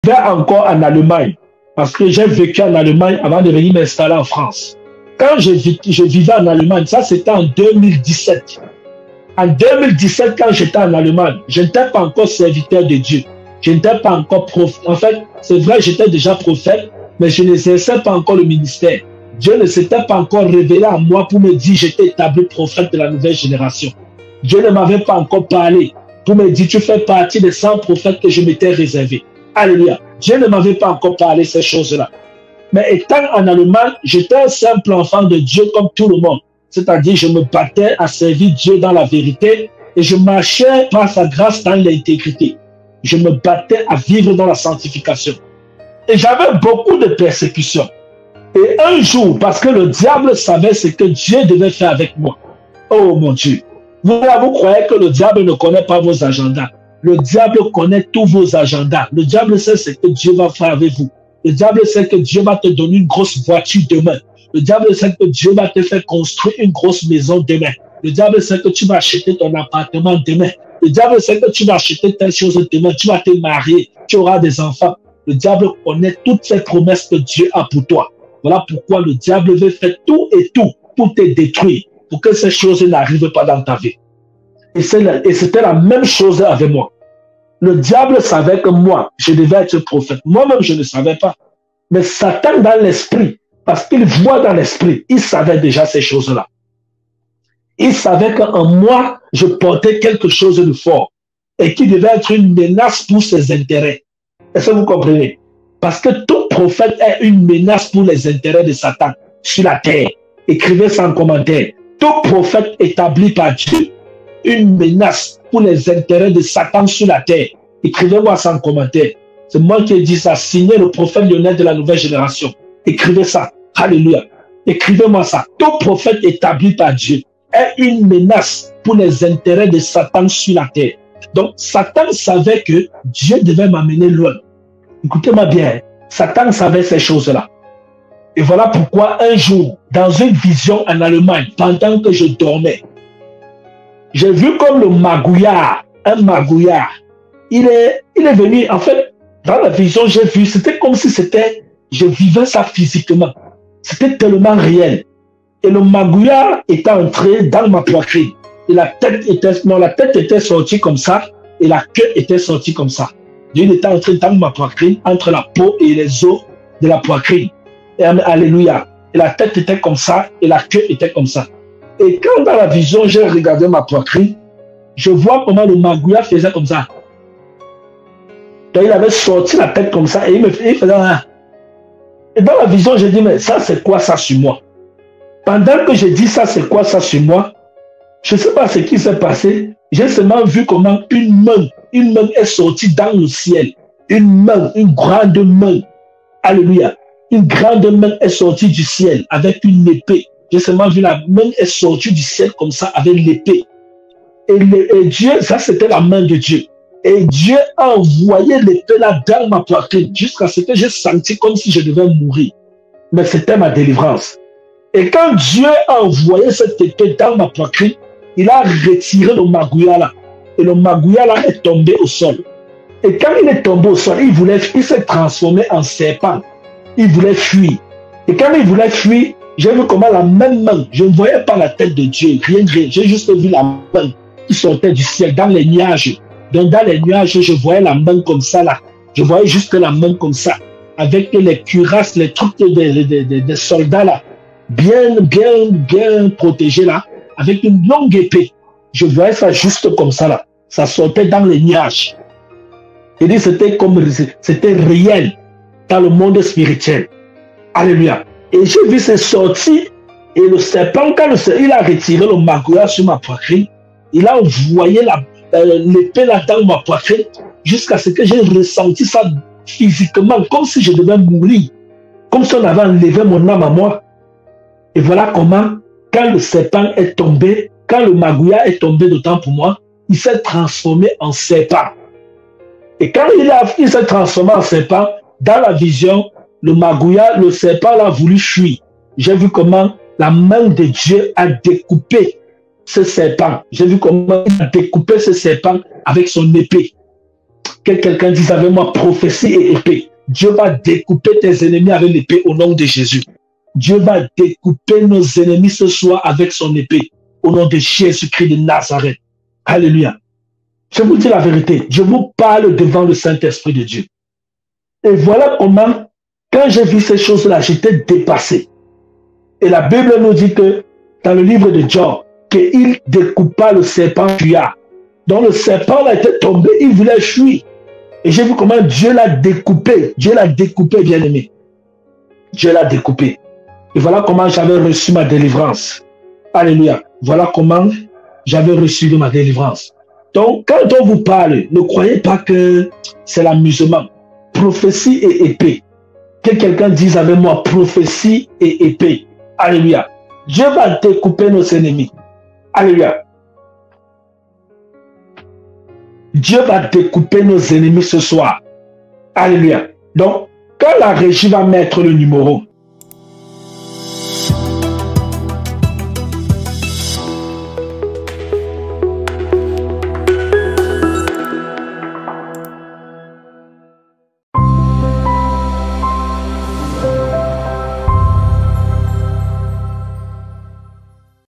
vais encore en Allemagne, parce que j'ai vécu en Allemagne avant de venir m'installer en France. Quand je vivais en Allemagne, ça c'était en 2017. En 2017, quand j'étais en Allemagne, je n'étais pas encore serviteur de Dieu. Je n'étais pas encore prophète. En fait, c'est vrai, j'étais déjà prophète, mais je n'exerçais pas encore le ministère. Dieu ne s'était pas encore révélé à moi pour me dire j'étais établi prophète de la nouvelle génération. Dieu ne m'avait pas encore parlé pour me dire tu fais partie des 100 prophètes que je m'étais réservé. Alléluia. Dieu ne m'avait pas encore parlé ces choses-là. Mais étant en Allemagne, j'étais un simple enfant de Dieu comme tout le monde. C'est-à-dire, je me battais à servir Dieu dans la vérité et je marchais par sa grâce dans l'intégrité. Je me battais à vivre dans la sanctification. Et j'avais beaucoup de persécutions. Et un jour, parce que le diable savait ce que Dieu devait faire avec moi. Oh mon Dieu. Vous croyez que le diable ne connaît pas vos agendas. Le diable connaît tous vos agendas. Le diable sait ce que Dieu va faire avec vous. Le diable sait que Dieu va te donner une grosse voiture demain. Le diable sait que Dieu va te faire construire une grosse maison demain. Le diable sait que tu vas acheter ton appartement demain. Le diable sait que tu vas acheter telle chose demain. Tu vas te marier. Tu auras des enfants. Le diable connaît toutes ces promesses que Dieu a pour toi. Voilà pourquoi le diable veut faire tout et tout pour te détruire, pour que ces choses n'arrivent pas dans ta vie. Et c'était la même chose avec moi. Le diable savait que moi, je devais être prophète. Moi-même, je ne savais pas. Mais Satan dans l'esprit, parce qu'il voit dans l'esprit, il savait déjà ces choses-là. Il savait qu'en moi, je portais quelque chose de fort et qui devait être une menace pour ses intérêts. Est-ce que vous comprenez? Parce que tout prophète est une menace pour les intérêts de Satan sur la terre. Écrivez ça en commentaire. Tout prophète établi par Dieu, une menace pour les intérêts de Satan sur la terre. Écrivez-moi ça en commentaire. C'est moi qui ai dit ça. Signez le prophète Lionel de la nouvelle génération. Écrivez ça. Alléluia. Écrivez-moi ça. Tout prophète établi par Dieu est une menace pour les intérêts de Satan sur la terre. Donc, Satan savait que Dieu devait m'amener loin. Écoutez-moi bien. Satan savait ces choses-là. Et voilà pourquoi un jour, dans une vision en Allemagne, pendant que je dormais, j'ai vu comme le magouillard, un magouillard. Il est venu, en fait, dans la vision, j'ai vu, c'était comme si je vivais ça physiquement. C'était tellement réel. Et le magouillard était entré dans ma poitrine. Et la tête était sortie comme ça, et la queue était sortie comme ça. Il était entré dans ma poitrine, entre la peau et les os de la poitrine. Et alléluia. Et la tête était comme ça, et la queue était comme ça. Et quand dans la vision, j'ai regardé ma poitrine, je vois comment le magouillard faisait comme ça. Donc, il avait sorti la tête comme ça, et il faisait un... Et dans la vision, j'ai dit, mais ça, c'est quoi ça sur moi? Pendant que j'ai dit ça, c'est quoi ça sur moi? Je ne sais pas ce qui s'est passé. J'ai seulement vu comment une main est sortie dans le ciel. Une main, une grande main. Alléluia. Une grande main est sortie du ciel avec une épée. J'ai seulement vu la main est sortie du ciel comme ça avec l'épée. Et Dieu, ça c'était la main de Dieu. Et Dieu a envoyé l'épée là dans ma poitrine jusqu'à ce que j'ai senti comme si je devais mourir. Mais c'était ma délivrance. Et quand Dieu a envoyé cette épée dans ma poitrine, il a retiré le magouillard là. Et le magouillard là est tombé au sol. Et quand il est tombé au sol, il s'est transformé en serpent. Il voulait fuir. Et quand il voulait fuir, j'ai vu comment la même main, je ne voyais pas la tête de Dieu, rien. J'ai juste vu la main qui sortait du ciel dans les nuages. Donc dans les nuages, je voyais la main comme ça là. Je voyais juste la main comme ça. Avec les cuirasses, les trucs des soldats là. Bien protégés là. Avec une longue épée. Je voyais ça juste comme ça là. Ça sortait dans les nuages. Et dit c'était réel dans le monde spirituel. Alléluia. Et j'ai vu ces sorties. Et le serpent, quand il a retiré le magouillard sur ma poitrine, il a envoyé l'épée là dans ma poitrine jusqu'à ce que j'ai ressenti ça physiquement, comme si je devais mourir. Comme si on avait enlevé mon âme à moi. Et voilà comment, quand le serpent est tombé, quand le magouillard est tombé d'autant pour moi, il s'est transformé en serpent. Et quand il s'est transformé en serpent, dans la vision, le magouillard, le serpent a voulu fuir. J'ai vu comment la main de Dieu a découpé ce serpent. J'ai vu comment il a découpé ce serpent avec son épée. Que quelqu'un dise avec moi, prophétie et épée. Dieu va découper tes ennemis avec l'épée au nom de Jésus. Dieu va découper nos ennemis ce soir avec son épée au nom de Jésus-Christ de Nazareth. Alléluia. Je vous dis la vérité, je vous parle devant le Saint-Esprit de Dieu. Et voilà comment, quand j'ai vu ces choses-là, j'étais dépassé. Et la Bible nous dit que, dans le livre de Job, qu'il découpa le serpent fuyard. Donc le serpent là était tombé, il voulait fuir. Et j'ai vu comment Dieu l'a découpé. Dieu l'a découpé, bien-aimé. Dieu l'a découpé. Et voilà comment j'avais reçu ma délivrance. Alléluia. Voilà comment j'avais reçu ma délivrance. Donc, quand on vous parle, ne croyez pas que c'est l'amusement. Prophétie et épée. Que quelqu'un dise avec moi, prophétie et épée. Alléluia. Dieu va découper nos ennemis. Alléluia. Dieu va découper nos ennemis ce soir. Alléluia. Donc, quand la régie va mettre le numéro,